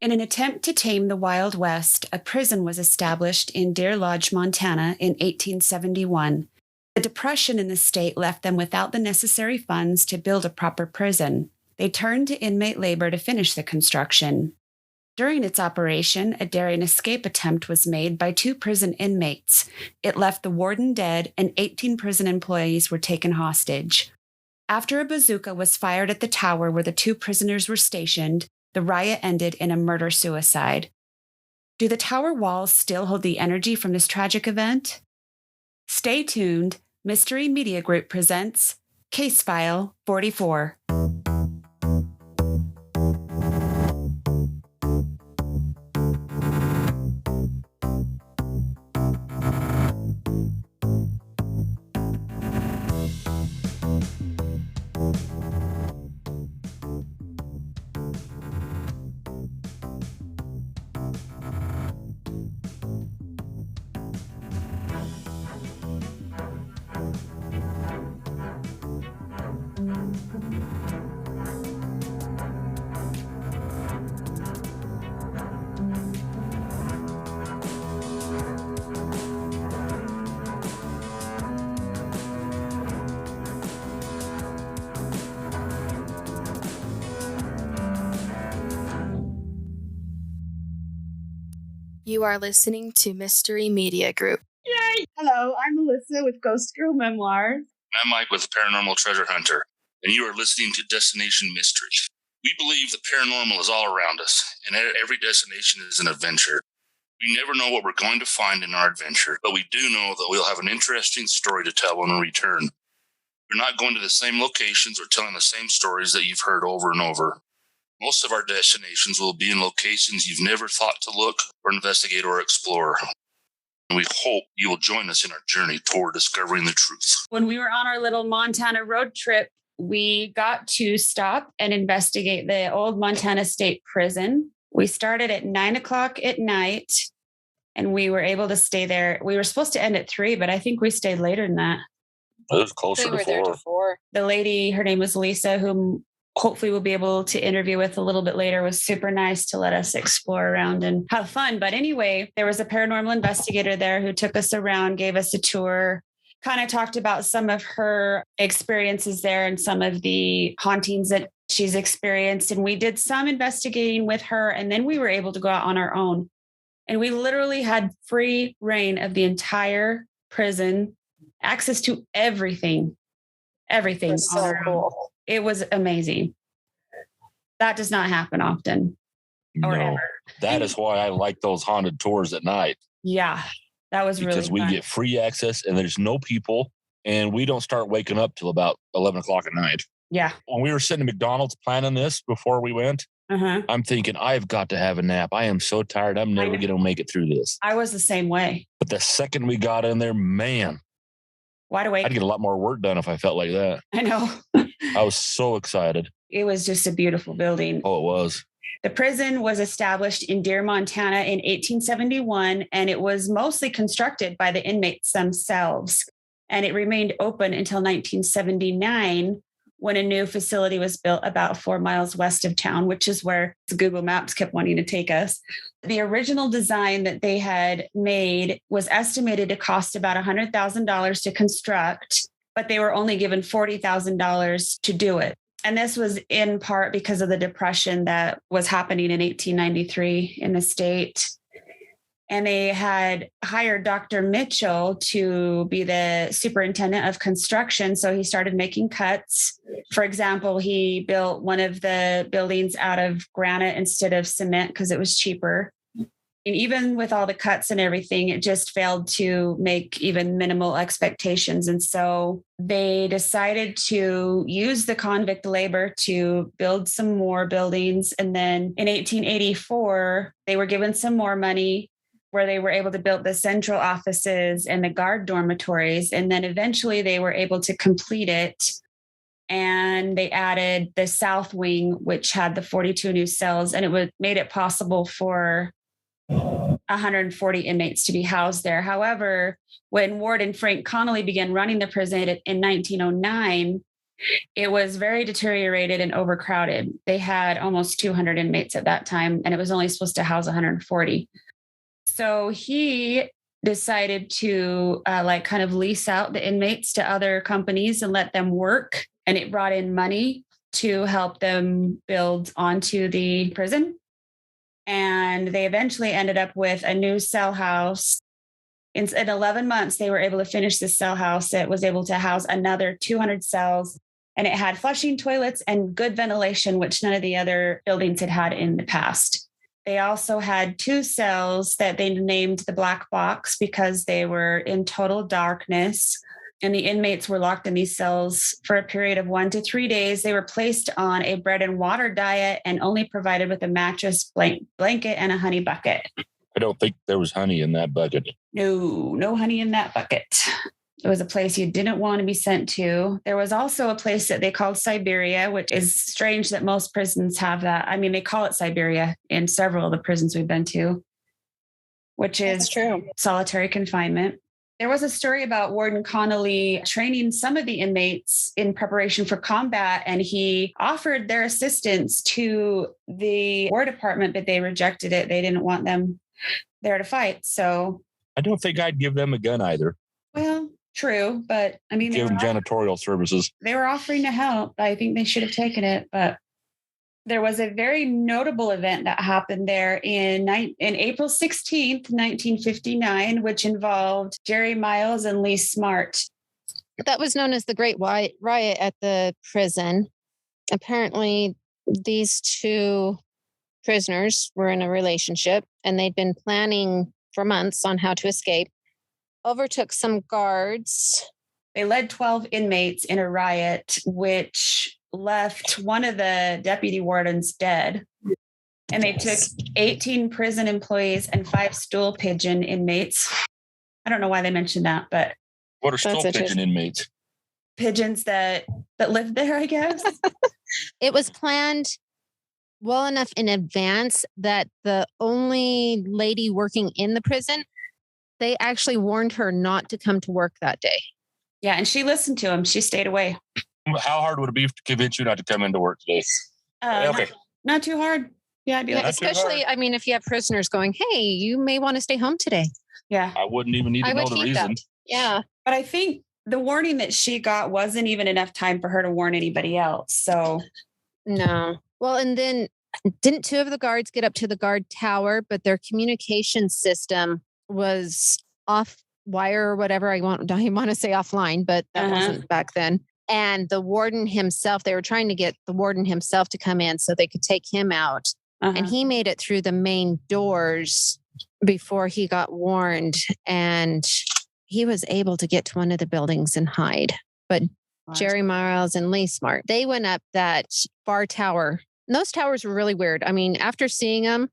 In an attempt to tame the Wild West, a prison was established in Deer Lodge, Montana in 1871. The Depression in the state left them without the necessary funds to build a proper prison. They turned to inmate labor to finish the construction. During its operation, a daring escape attempt was made by 2 prison inmates. It left the warden dead, and 18 prison employees were taken hostage. After a bazooka was fired at the tower where the 2 prisoners were stationed, the riot ended in a murder-suicide. Do the tower walls still hold the energy from this tragic event? Stay tuned. Mystery Media Group presents Case File 44. You are listening to Mystery Media Group. Yay! Hello, I'm Melissa with Ghost Girl Memoirs. I'm Mike with Paranormal Treasure Hunter, and you are listening to Destination Mystery. We believe the paranormal is all around us, and every destination is an adventure. We never know what we're going to find in our adventure, but we do know that we'll have an interesting story to tell when we return. We're not going to the same locations or telling the same stories that you've heard over and over. Most of our destinations will be in locations you've never thought to look or investigate or explore. And we hope you will join us in our journey toward discovering the truth. When we were on our little Montana road trip, we got to stop and investigate the old Montana State Prison. We started at 9:00 at night, and we were able to stay there. We were supposed to end at 3, but I think we stayed later than that. It was closer to 4. The lady, her name was Lisa, whom hopefully we'll be able to interview with a little bit later, was super nice to let us explore around and have fun. But anyway, there was a paranormal investigator there who took us around, gave us a tour, kind of talked about some of her experiences there and some of the hauntings that she's experienced. And we did some investigating with her, and then we were able to go out on our own. And we literally had free reign of the entire prison, access to everything. Everything. That's so cool. It was amazing. That does not happen often. Or No, ever. that is why I like those haunted tours at night. Yeah, that was really because we fun. get free access and there's no people, and we don't start waking up till about 11 o'clock at night. Yeah. When we were sitting at McDonald's planning this before we went, I'm thinking, I've got to have a nap. I am so tired. I'm never going to make it through this. I was the same way. But the second we got in there, man, wide awake. I'd get a lot more work done if I felt like that. I know. I was so excited. It was just a beautiful building. Oh, it was. The prison was established in Deer, Montana in 1871, and it was mostly constructed by the inmates themselves. And it remained open until 1979, when a new facility was built about 4 miles west of town, which is where Google Maps kept wanting to take us. The original design that they had made was estimated to cost about $100,000 to construct, but they were only given $40,000 to do it. And this was in part because of the depression that was happening in 1893 in the state. And they had hired Dr. Mitchell to be the superintendent of construction. So he started making cuts. For example, he built one of the buildings out of granite instead of cement because it was cheaper. And even with all the cuts and everything, it just failed to make even minimal expectations. And so they decided to use the convict labor to build some more buildings. And then in 1884, they were given some more money where they were able to build the central offices and the guard dormitories. And then eventually they were able to complete it. And they added the south wing, which had the 42 new cells, and it made it possible for 140 inmates to be housed there. However, when Warden Frank Connolly began running the prison in 1909, it was very deteriorated and overcrowded. They had almost 200 inmates at that time, and it was only supposed to house 140. So he decided to kind of lease out the inmates to other companies and let them work. And it brought in money to help them build onto the prison. And they eventually ended up with a new cell house. In 11 months, they were able to finish this cell house that was able to house another 200 cells. And it had flushing toilets and good ventilation, which none of the other buildings had in the past. They also had 2 cells that they named the Black Box because they were in total darkness. And the inmates were locked in these cells for a period of 1 to 3 days. They were placed on a bread and water diet and only provided with a mattress, blanket, and a honey bucket. I don't think there was honey in that bucket. No honey in that bucket. It was a place you didn't want to be sent to. There was also a place that they called Siberia, which is strange that most prisons have that. I mean, they call it Siberia in several of the prisons we've been to, which is true. Solitary confinement. There was a story about Warden Connolly training some of the inmates in preparation for combat, and he offered their assistance to the War Department, but they rejected it. They didn't want them there to fight. So I don't think I'd give them a gun either. Well, true, but I mean, give them janitorial services. They were offering to help. I think they should have taken it, but there was a very notable event that happened there in April 16th, 1959, which involved Jerry Miles and Lee Smart. That was known as the Great Riot at the prison. Apparently, these 2 prisoners were in a relationship, and they'd been planning for months on how to escape. Overtook some guards. They led 12 inmates in a riot, which left one of the deputy wardens dead. And they took 18 prison employees and 5 stool pigeon inmates. I don't know why they mentioned that, but what are stool pigeon inmates? Pigeons that lived there, I guess. It was planned well enough in advance that the only lady working in the prison, they actually warned her not to come to work that day. Yeah, and she listened to him. She stayed away. How hard would it be to convince you not to come into work today? Okay. Not too hard. Yeah, I'd be like, especially, I mean, if you have prisoners going, hey, you may want to stay home today. Yeah. I wouldn't even need to know the reason. Yeah. But I think the warning that she got wasn't even enough time for her to warn anybody else. So. No. Well, and then didn't 2 of the guards get up to the guard tower, but their communication system was off wire or whatever. I want to say offline, but that wasn't back then. And the warden himself, they were trying to get the warden himself to come in so they could take him out. And he made it through the main doors before he got warned. And he was able to get to one of the buildings and hide. But Jerry Miles and Lee Smart, they went up that far tower. And those towers were really weird. I mean, after seeing them,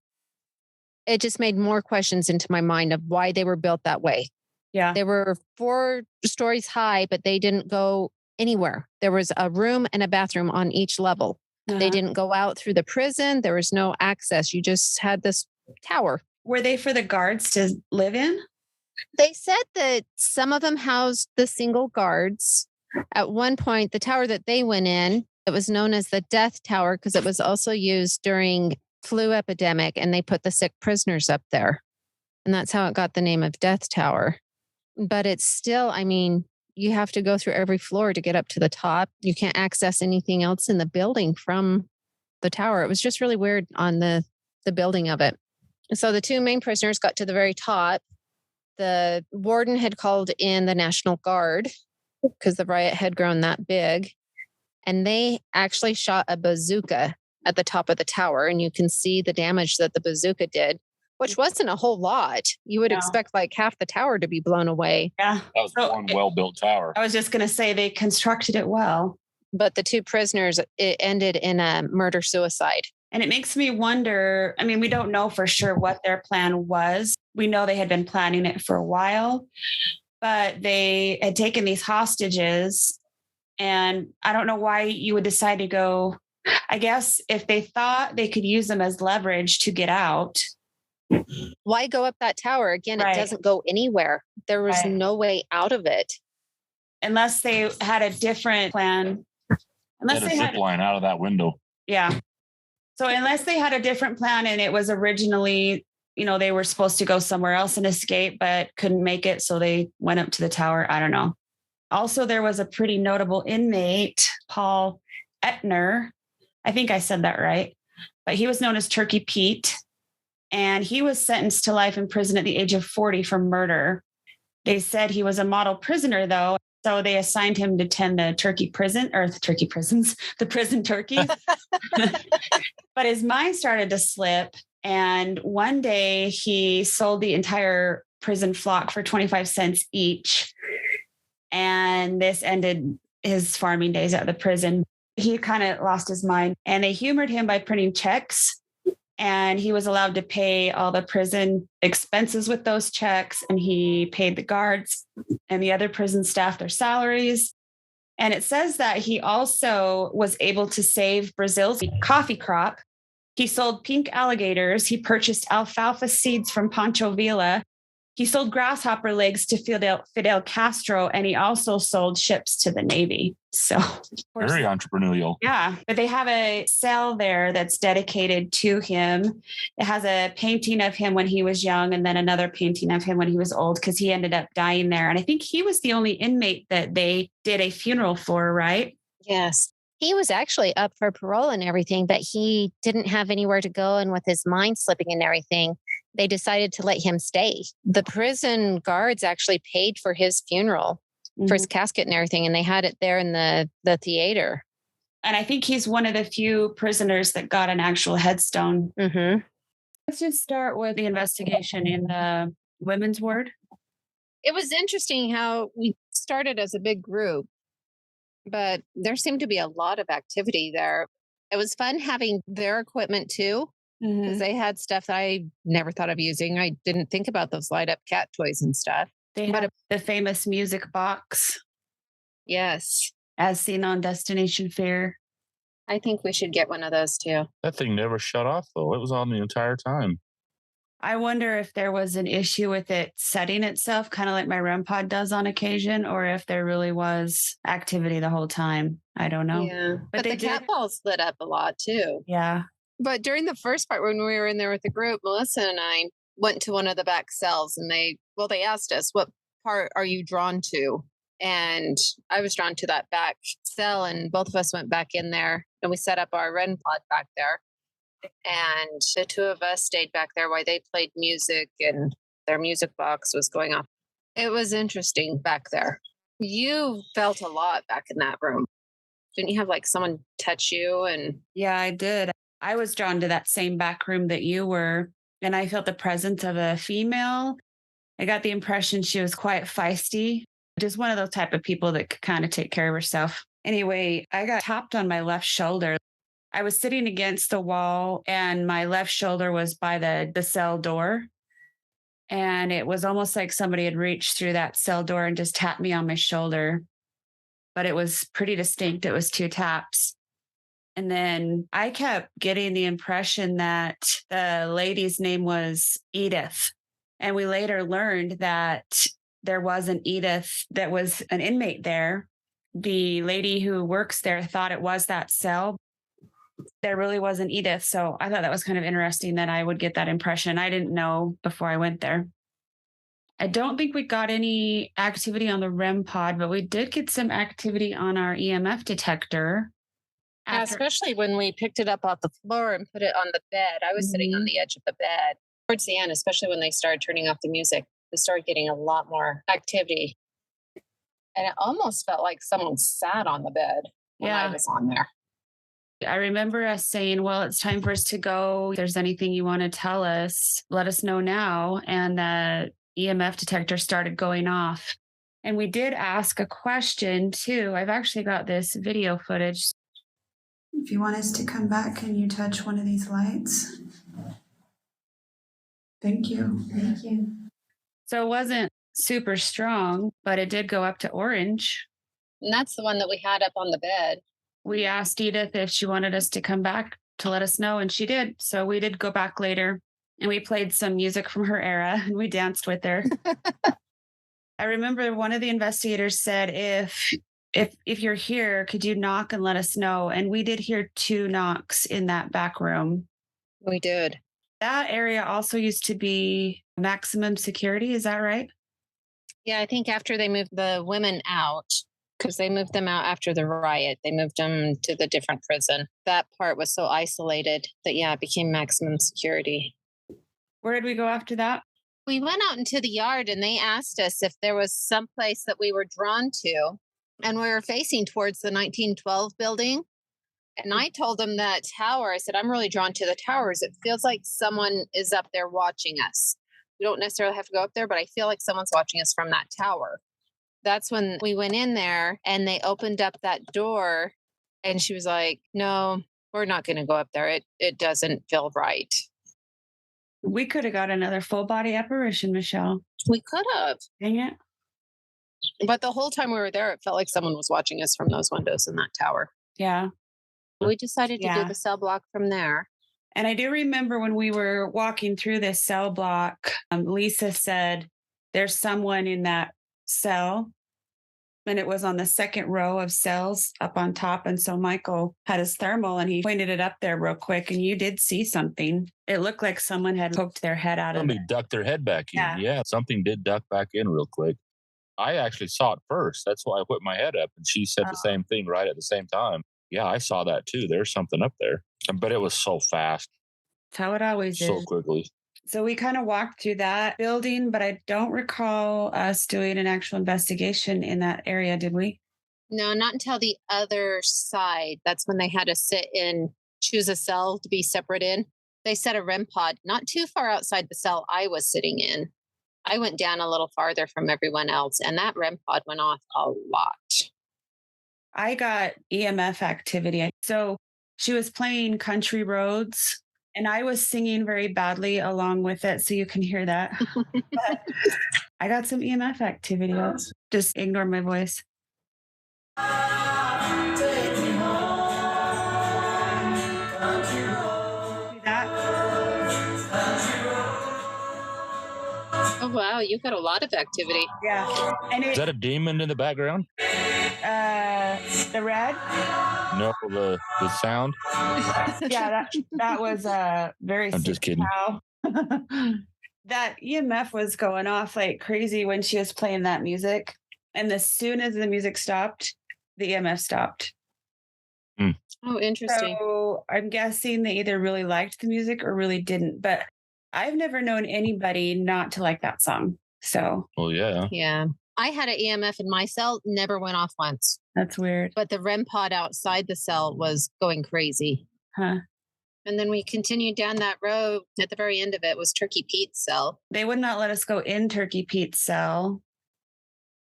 it just made more questions into my mind of why they were built that way. Yeah. They were 4 stories high, but they didn't go anywhere. There was a room and a bathroom on each level. They didn't go out through the prison. There was no access. You just had this tower. Were they for the guards to live in? They said that some of them housed the single guards. At one point, the tower that they went in, it was known as the Death Tower because it was also used during flu epidemic, and they put the sick prisoners up there. And that's how it got the name of Death Tower. But it's still, I mean, you have to go through every floor to get up to the top. You can't access anything else in the building from the tower. It was just really weird on the building of it. So the 2 main prisoners got to the very top. The warden had called in the National Guard because the riot had grown that big. And they actually shot a bazooka at the top of the tower. And you can see the damage that the bazooka did, which wasn't a whole lot. You would expect like half the tower to be blown away. Yeah. That was one well-built tower. I was just going to say they constructed it well. But the 2 prisoners, it ended in a murder-suicide. And it makes me wonder, I mean, we don't know for sure what their plan was. We know they had been planning it for a while, but they had taken these hostages. And I don't know why you would decide to go. I guess if they thought they could use them as leverage to get out. Why go up that tower? Again, It doesn't go anywhere. There was no way out of it. Unless they had a different plan Unless they had a zip line out of that window. Yeah. So unless they had a different plan and it was originally, they were supposed to go somewhere else and escape, but couldn't make it. So they went up to the tower. I don't know. Also, there was a pretty notable inmate, Paul Ettner. I think I said that right. But he was known as Turkey Pete. And he was sentenced to life in prison at the age of 40 for murder. They said he was a model prisoner, though. So they assigned him to tend the prison turkeys. But his mind started to slip. And one day he sold the entire prison flock for 25 cents each. And this ended his farming days at the prison. He kind of lost his mind, and they humored him by printing checks. And he was allowed to pay all the prison expenses with those checks. And he paid the guards and the other prison staff their salaries. And it says that he also was able to save Brazil's coffee crop. He sold pink alligators. He purchased alfalfa seeds from Pancho Villa. He sold grasshopper legs to Fidel Castro, and he also sold ships to the Navy. So very entrepreneurial. Yeah, but they have a cell there that's dedicated to him. It has a painting of him when he was young, and then another painting of him when he was old, because he ended up dying there. And I think he was the only inmate that they did a funeral for, right? Yes. He was actually up for parole and everything, but he didn't have anywhere to go. And with his mind slipping and everything, they decided to let him stay. The prison guards actually paid for his funeral, for his casket and everything. And they had it there in the theater. And I think he's one of the few prisoners that got an actual headstone. Mm-hmm. Let's just start with the investigation in the women's ward. It was interesting how we started as a big group, but there seemed to be a lot of activity there. It was fun having their equipment too, because they had stuff that I never thought of using. I didn't think about those light up cat toys and stuff. They had the famous music box. Yes. As seen on Destination Fear. I think we should get one of those too. That thing never shut off, though. It was on the entire time. I wonder if there was an issue with it setting itself, kind of like my REM pod does on occasion, or if there really was activity the whole time. I don't know. Yeah. But the cat balls lit up a lot too. Yeah. But during the first part, when we were in there with the group, Melissa and I went to one of the back cells, and they asked us, what part are you drawn to? And I was drawn to that back cell, and both of us went back in there, and we set up our REM pod back there. And the two of us stayed back there while they played music and their music box was going off. It was interesting back there. You felt a lot back in that room. Didn't you have like someone touch you? And yeah, I did. I was drawn to that same back room that you were, and I felt the presence of a female. I got the impression she was quite feisty, just one of those type of people that could kind of take care of herself. Anyway, I got tapped on my left shoulder. I was sitting against the wall, and my left shoulder was by the cell door. And it was almost like somebody had reached through that cell door and just tapped me on my shoulder. But it was pretty distinct. It was 2 taps. And then I kept getting the impression that the lady's name was Edith. And we later learned that there was an Edith that was an inmate there. The lady who works there thought it was that cell. There really wasn't Edith. So I thought that was kind of interesting that I would get that impression. I didn't know before I went there. I don't think we got any activity on the REM pod, but we did get some activity on our EMF detector. Especially when we picked it up off the floor and put it on the bed. I was sitting on the edge of the bed. Towards the end, especially when they started turning off the music, we started getting a lot more activity. And it almost felt like someone sat on the bed when I was on there. I remember us saying, well, it's time for us to go. If there's anything you want to tell us, let us know now. And the EMF detector started going off. And we did ask a question too. I've actually got this video footage. If you want us to come back, can you touch one of these lights? Thank you. Thank you. So it wasn't super strong, but it did go up to orange. And that's the one that we had up on the bed. We asked Edith if she wanted us to come back to let us know, and she did. So we did go back later, and we played some music from her era, and we danced with her. I remember one of the investigators said if if you're here, could you knock and let us know? And we did hear 2 knocks in that back room. We did. That area also used to be maximum security. Is that right? Yeah, I think after they moved the women out, because they moved them out after the riot, they moved them to the different prison. That part was so isolated that, yeah, it became maximum security. Where did we go after that? We went out into the yard and they asked us if there was some place that we were drawn to. And we were facing towards the 1912 building. And I told them that tower, I said, I'm really drawn to the towers. It feels like someone is up there watching us. We don't necessarily have to go up there, but I feel like someone's watching us from that tower. That's when we went in there and they opened up that door. And she was like, no, we're not going to go up there. It doesn't feel right. We could have got another full body apparition, Michelle. We could have. Dang it. But the whole time we were there, it felt like someone was watching us from those windows in that tower. Yeah. We decided to do the cell block from there. And I do remember when we were walking through this cell block, Lisa said, there's someone in that cell. And it was on the second row of cells up on top. And so Michael had his thermal and he pointed it up there real quick. And you did see something. It looked like someone had poked their head out of it. Somebody ducked their head back in. Yeah, something did duck back in real quick. I actually saw it first. That's why I put my head up. And she said the same thing right at the same time. Yeah, I saw that too. There's something up there. But it was so fast. That's how it always is. So quickly. So we kind of walked through that building, but I don't recall us doing an actual investigation in that area, did we? No, not until the other side. That's when they had to sit in, choose a cell to be separate in. They set a REM pod not too far outside the cell I was sitting in. I went down a little farther from everyone else, and that REM pod went off a lot. I got EMF activity. So she was playing Country Roads. And I was singing very badly along with it, so you can hear that. But I got some EMF activity. Just ignore my voice. Oh, wow. You've got a lot of activity. Yeah. And is that a demon in the background? The red? No, the sound. Yeah, that was very. I'm just kidding. That EMF was going off like crazy when she was playing that music. And as soon as the music stopped, the EMF stopped. Oh, interesting. So I'm guessing they either really liked the music or really didn't. But I've never known anybody not to like that song. So. Well, yeah. Yeah. I had an EMF in my cell, never went off once. That's weird. But the REM pod outside the cell was going crazy. Huh. And then we continued down that road. At the very end of it was Turkey Pete's cell. They would not let us go in Turkey Pete's cell.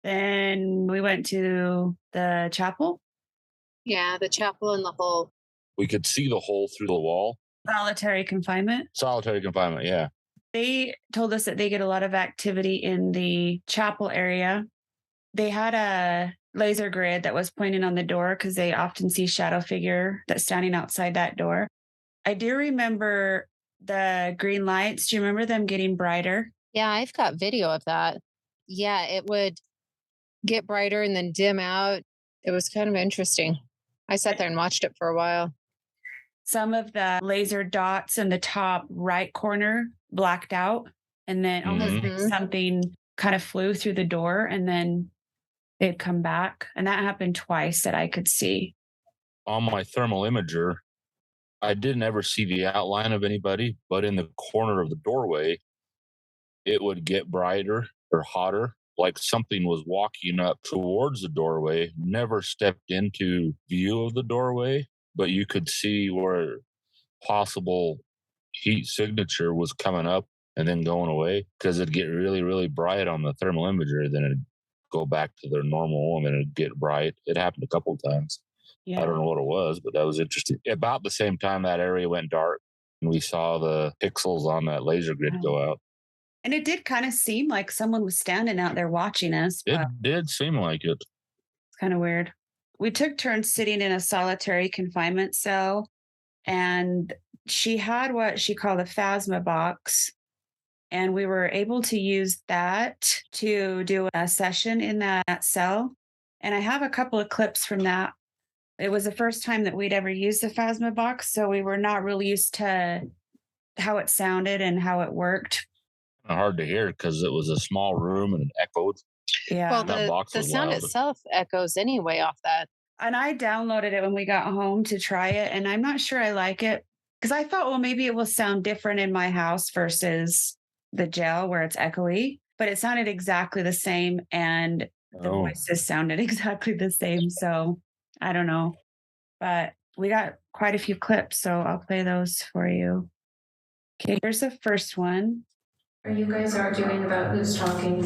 Then we went to the chapel. Yeah, the chapel and the hole. We could see the hole through the wall. Solitary confinement. Solitary confinement, yeah. They told us that they get a lot of activity in the chapel area. They had a laser grid that was pointing on the door because they often see shadow figure that's standing outside that door. I do remember the green lights. Do you remember them getting brighter? Yeah, I've got video of that. Yeah, it would get brighter and then dim out. It was kind of interesting. I sat there and watched it for a while. Some of the laser dots in the top right corner blacked out, and then almost like something kind of flew through the door, and then they'd come back. And that happened twice that I could see. On my thermal imager, I didn't ever see the outline of anybody, but in the corner of the doorway, it would get brighter or hotter, like something was walking up towards the doorway, never stepped into view of the doorway, but you could see where possible heat signature was coming up and then going away, because it'd get really, really bright on the thermal imager, then it'd go back to their normal and then it'd get bright. It happened a couple of times. Yeah. I don't know what it was, but that was interesting. About the same time that area went dark, and we saw the pixels on that laser grid go out. And it did kind of seem like someone was standing out there watching us. It did seem like it. It's kind of weird. We took turns sitting in a solitary confinement cell, and she had what she called a phasma box. And we were able to use that to do a session in that cell. And I have a couple of clips from that. It was the first time that we'd ever used the Phasma-Box, so we were not really used to how it sounded and how it worked. Hard to hear because it was a small room and it echoed. Yeah. Well, That box the was sound loud. itself echoes anyway off that. And I downloaded it when we got home to try it, and I'm not sure I like it because I thought, well, maybe it will sound different in my house versus the gel where it's echoey, but it sounded exactly the same, and the Oh. voices sounded exactly the same. So I don't know, but we got quite a few clips, so I'll play those for you. Okay, here's the first one. Are you guys arguing about who's talking?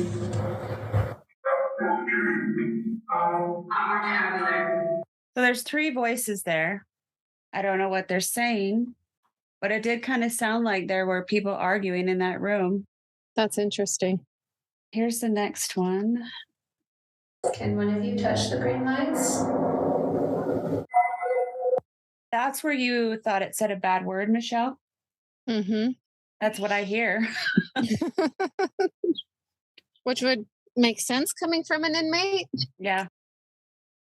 So there's 3 voices there. I don't know what they're saying, but it did kind of sound like there were people arguing in that room. That's interesting. Here's the next one. Can one of you touch the green lights? That's where you thought it said a bad word, Michelle. Mm-hmm. That's what I hear. Which would make sense coming from an inmate. Yeah.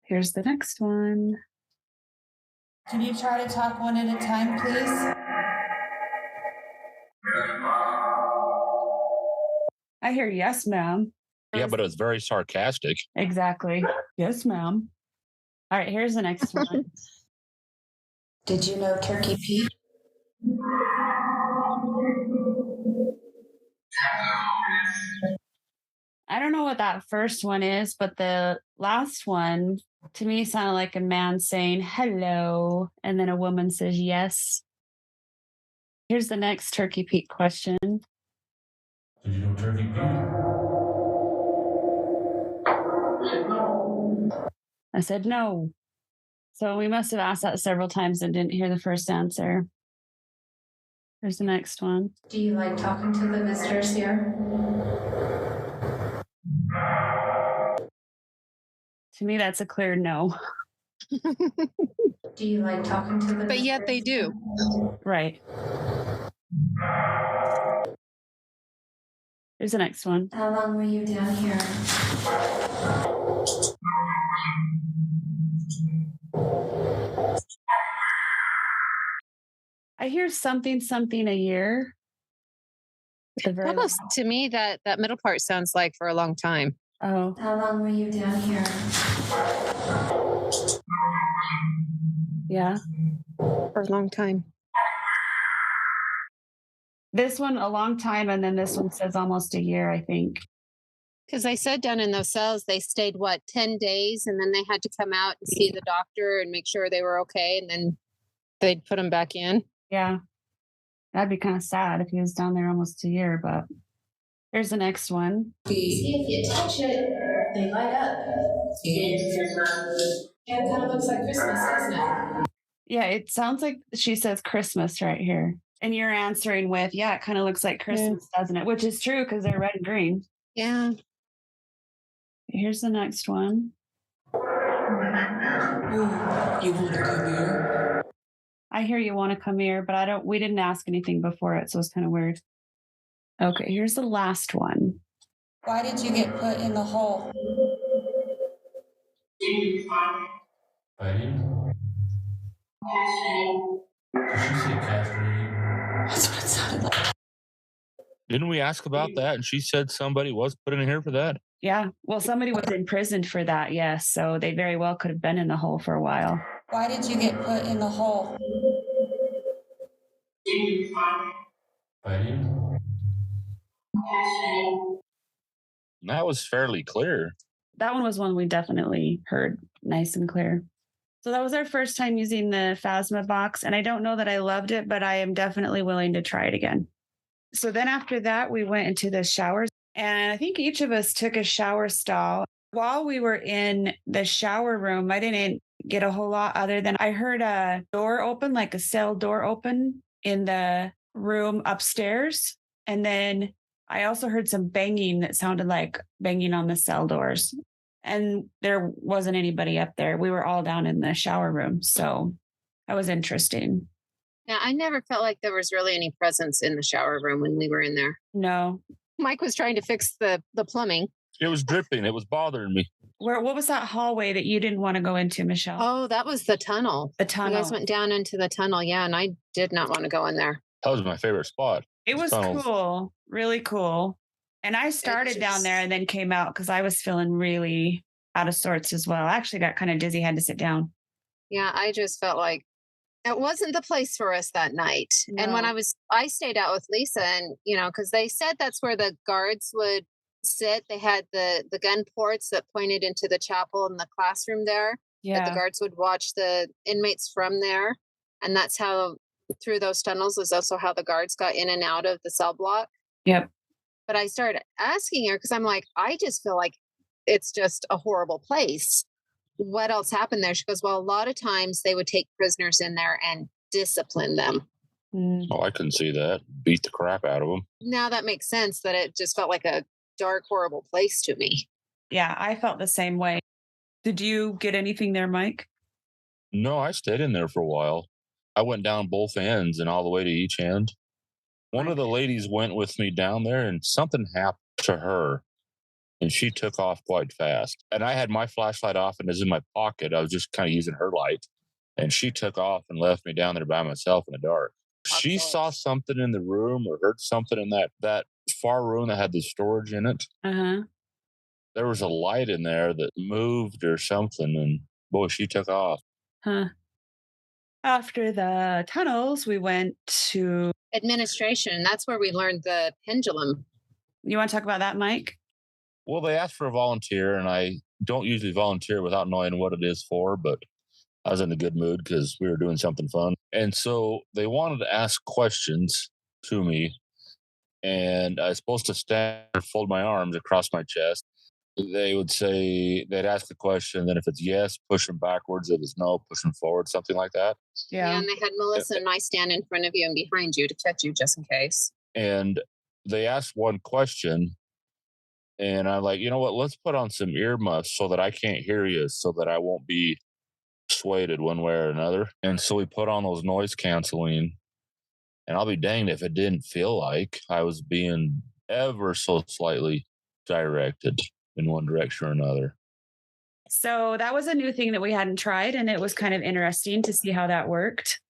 Here's the next one. Can you try to talk one at a time, please? I hear yes, ma'am. Yeah, but it was very sarcastic. Exactly. Yes, ma'am. All right, here's the next one. Did you know Turkey Pete? I don't know what that first one is, but the last one to me sounded like a man saying hello, and then a woman says yes. Here's the next Turkey Pete question. Did you know Turkey Pete? I said no. So we must have asked that several times and didn't hear the first answer. Here's the next one. Do you like talking to the visitors here? To me, that's a clear no. Do you like talking to the But yet they do. Right. Here's the next one. How long were you down here? I hear something a year. At the very Almost to me that middle part sounds like for a long time. Oh, How long were you down here? yeah. For a long time. This one a long time, and then this one says almost a year, I think. Because I said down in those cells, they stayed, 10 days, and then they had to come out and see the doctor and make sure they were okay, and then they'd put them back in. Yeah. That'd be kind of sad if he was down there almost a year, but here's the next one. See, if you touch it, they light up. It kind of looks like Christmas, doesn't it? Yeah, it sounds like she says Christmas right here. And you're answering with, yeah, it kind of looks like Christmas, doesn't it? Which is true because they're red and green. Yeah. Here's the next one. You want to come here? I hear you want to come here, but we didn't ask anything before it, so it's kind of weird. Okay, here's the last one. Why did you get put in the hole? Fighting? Did she say castrating? That's what it sounded like. Didn't we ask about that? And she said somebody was put in here for that. Yeah, well, somebody was imprisoned for that, yes. So they very well could have been in the hole for a while. Why did you get put in the hole? Fighting? And that was fairly clear. That one was one we definitely heard nice and clear. So that was our first time using the Phasma-Box, and I don't know that I loved it, but I am definitely willing to try it again. So then after that, we went into the showers, and I think each of us took a shower stall. While we were in the shower room, I didn't get a whole lot other than I heard a door open, like a cell door open in the room upstairs. And then I also heard some banging that sounded like banging on the cell doors. And there wasn't anybody up there. We were all down in the shower room. So that was interesting. Yeah, I never felt like there was really any presence in the shower room when we were in there. No. Mike was trying to fix the plumbing. It was dripping. It was bothering me. What was that hallway that you didn't want to go into, Michelle? Oh, that was the tunnel. The You tunnel. guys went down into the tunnel. Yeah. And I did not want to go in there. That was my favorite spot. It was tunnels. cool, really cool. And I started down there and then came out because I was feeling really out of sorts as well. I actually got kind of dizzy, had to sit down. Yeah. I just felt like it wasn't the place for us that night. And when No. I stayed out with Lisa and, because they said that's where the guards would sit. They had the gun ports that pointed into the chapel and the classroom there. That the Yeah. guards would watch the inmates from there. And that's how, through those tunnels, is also how the guards got in and out of the cell block. Yep. But I started asking her because I'm like, I just feel like it's just a horrible place. What else happened there? She goes, well, a lot of times they would take prisoners in there and discipline them. Mm. Oh, I couldn't see that. Beat the crap out of them. Now that makes sense that it just felt like a dark, horrible place to me. Yeah, I felt the same way. Did you get anything there, Mike? No, I stayed in there for a while. I went down both ends and all the way to each end. One of the ladies went with me down there and something happened to her and she took off quite fast. And I had my flashlight off and it was in my pocket. I was just kind of using her light. And she took off and left me down there by myself in the dark. She saw something in the room or heard something in that far room that had the storage in it. Uh-huh. There was a light in there that moved or something. And boy, she took off. Huh. After the tunnels, we went to... Administration. That's where we learned the pendulum. You want to talk about that, Mike? Well, they asked for a volunteer, and I don't usually volunteer without knowing what it is for, but I was in a good mood because we were doing something fun. And so they wanted to ask questions to me, and I was supposed to stand and fold my arms across my chest. They would say, they'd ask the question, then if it's yes, push them backwards. If it's no, push them forward, something like that. Yeah. And they had Melissa and I stand in front of you and behind you to catch you just in case. And they asked one question, and I'm like, you know what? Let's put on some earmuffs so that I can't hear you, so that I won't be swayed one way or another. And so we put on those noise canceling, and I'll be danged if it didn't feel like I was being ever so slightly directed in one direction or another. So that was a new thing that we hadn't tried, and it was kind of interesting to see how that worked.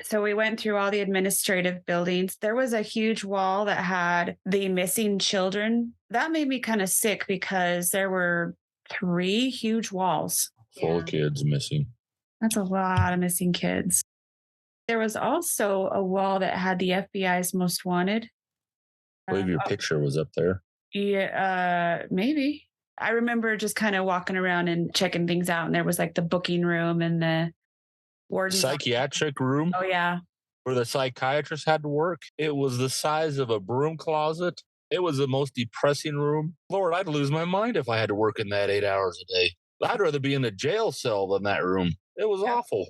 So we went through all the administrative buildings. There was a huge wall that had the missing children. That made me kind of sick because there were 3 huge walls full of kids missing. That's a lot of missing kids. There was also a wall that had the FBI's most wanted. I believe your picture was up there. Yeah, maybe. I remember just kind of walking around and checking things out, and there was like the booking room and the warden's psychiatric room. Oh, yeah. Where the psychiatrist had to work. It was the size of a broom closet. It was the most depressing room. Lord, I'd lose my mind if I had to work in that 8 hours a day. I'd rather be in the jail cell than that room. It was awful.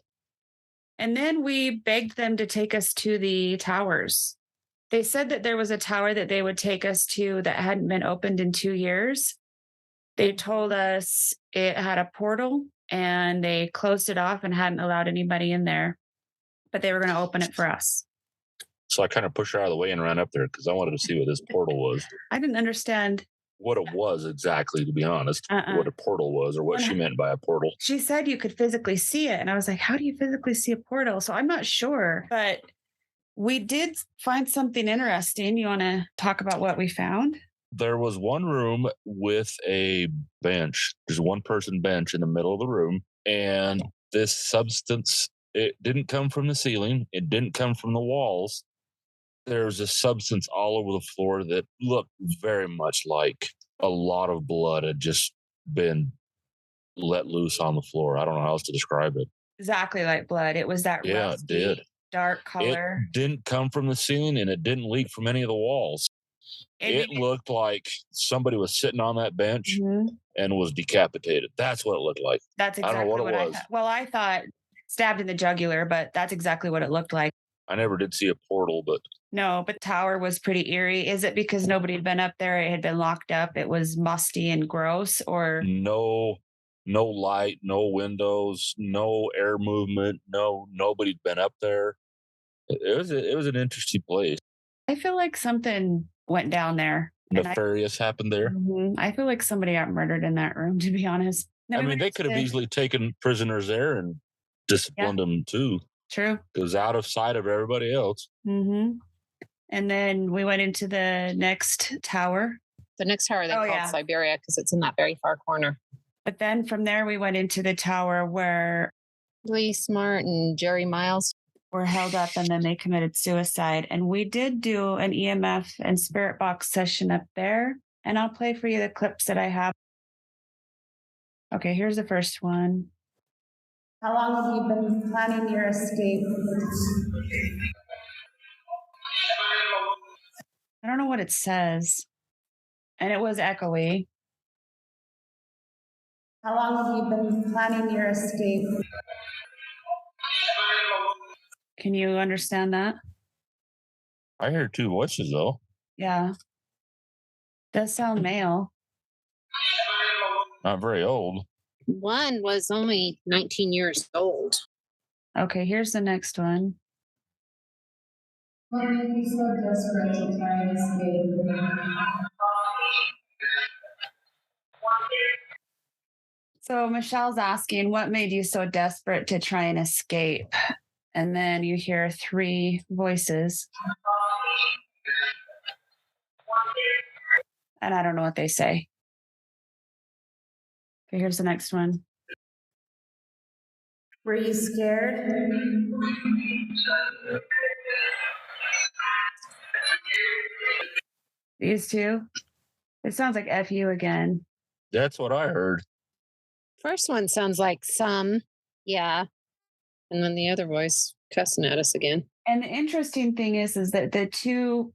And then we begged them to take us to the towers. They said that there was a tower that they would take us to that hadn't been opened in 2 years. They told us it had a portal and they closed it off and hadn't allowed anybody in there, but they were going to open it for us. So I kind of pushed her out of the way and ran up there because I wanted to see what this portal was. I didn't understand what it was exactly, to be honest, what a portal was or what she meant by a portal. She said you could physically see it. And I was like, how do you physically see a portal? So I'm not sure, but we did find something interesting. You want to talk about what we found? There was one room with a bench. There's one person bench in the middle of the room. And this substance, it didn't come from the ceiling. It didn't come from the walls. There's a substance all over the floor that looked very much like a lot of blood had just been let loose on the floor. I don't know how else to describe it. Exactly like blood. It was that it did. Dark color. It didn't come from the ceiling and it didn't leak from any of the walls. It looked like somebody was sitting on that bench and was decapitated. That's what it looked like. That's exactly I don't know what it was. I thought. Well, I thought stabbed in the jugular, but that's exactly what it looked like. I never did see a portal, but no, but the tower was pretty eerie. Is it because nobody had been up there? It had been locked up. It was musty and gross, or no light, no windows, no air movement, nobody'd been up there. It was an interesting place. I feel like something went down there. nefarious happened there. I feel like somebody got murdered in that room, to be honest. Then I we mean, went they could have into- easily taken prisoners there and disciplined them too. True. It was out of sight of everybody else. And then we went into the next tower. The next tower they called Siberia because it's in that very far corner. But then from there, we went into the tower where Lee Smart and Jerry Miles were held up and then they committed suicide. And we did do an EMF and spirit box session up there. And I'll play for you the clips that I have. Okay, here's the first one. How long have you been planning your escape? I don't know what it says. And it was echoey. How long have you been planning your escape? Can you understand that? I hear two voices though. Yeah. Does sound male. Not very old. One was only 19 years old. Okay, here's the next one. What made you so desperate to try and escape? So Michelle's asking, what made you so desperate to try and escape? And then you hear three voices. And I don't know what they say. Okay, here's the next one. Were you scared? These two? It sounds like FU again. That's what I heard. First one sounds like some, yeah. And then the other voice cussing at us again. And the interesting thing is that the two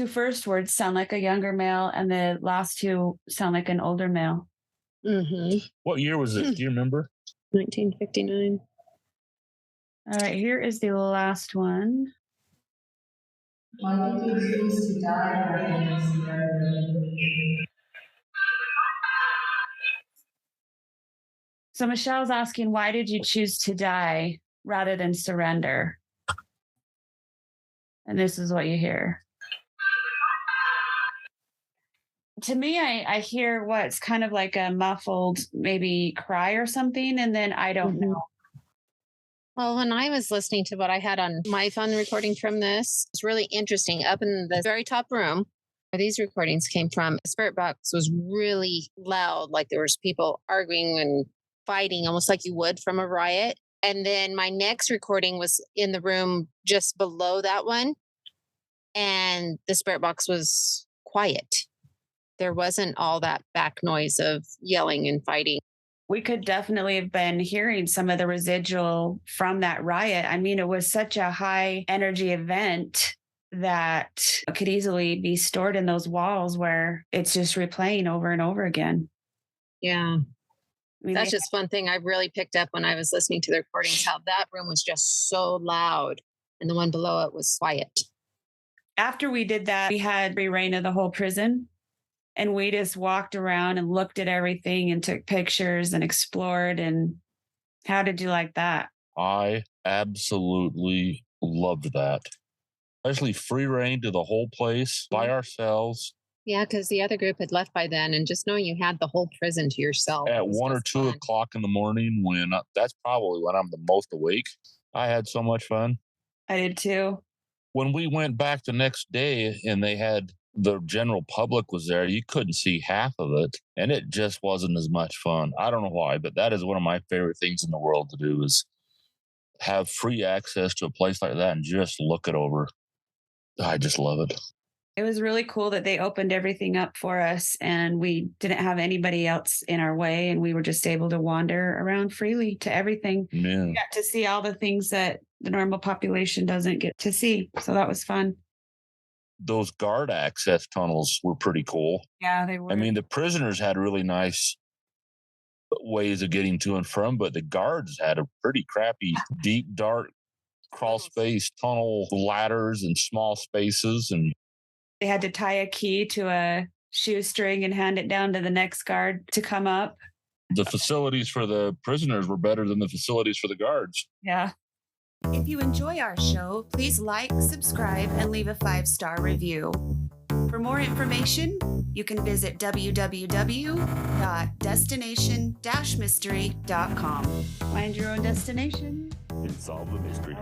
first words sound like a younger male, and the last two sound like an older male. What year was it? Do you remember? 1959. All right, here is the last one. Why did you choose to die? So Michelle's asking, why did you choose to die rather than surrender? And this is what you hear. To me, I hear what's kind of like a muffled maybe cry or something, and then I don't know. Well, when I was listening to what I had on my phone recording from this, it's really interesting. Up in the very top room where these recordings came from, the spirit box was really loud, like there was people arguing and fighting, almost like you would from a riot. And then my next recording was in the room just below that one, and the spirit box was quiet. There wasn't all that back noise of yelling and fighting. We could definitely have been hearing some of the residual from that riot. I mean, it was such a high energy event that could easily be stored in those walls where it's just replaying over and over again. Yeah. I mean, that's just one thing I really picked up when I was listening to the recordings, how that room was just so loud and the one below it was quiet. After we did that, we had free reign of the whole prison. And we just walked around and looked at everything and took pictures and explored. And how did you like that? I absolutely loved that. Especially free reign to the whole place by ourselves. Yeah, because the other group had left by then. And just knowing you had the whole prison to yourself. At 1 or 2 o'clock in the morning, when that's probably when I'm the most awake. I had so much fun. I did too. When we went back the next day and they had the general public was there, you couldn't see half of it, and it just wasn't as much fun. I don't know why, but that is one of my favorite things in the world to do, is have free access to a place like that and just look it over. I just love it. It was really cool that they opened everything up for us and we didn't have anybody else in our way, and we were just able to wander around freely to everything. Yeah. We got to see all the things that the normal population doesn't get to see. So that was fun. Those guard access tunnels were pretty cool. Yeah, they were. I mean, the prisoners had really nice ways of getting to and from, but the guards had a pretty crappy, deep, dark crawl space tunnel, ladders and small spaces. And they had to tie a key to a shoestring and hand it down to the next guard to come up. The facilities for the prisoners were better than the facilities for the guards. Yeah. If you enjoy our show, please like, subscribe, and leave a 5-star review. For more information, you can visit www.destination-mystery.com. Find your own destination and solve the mystery.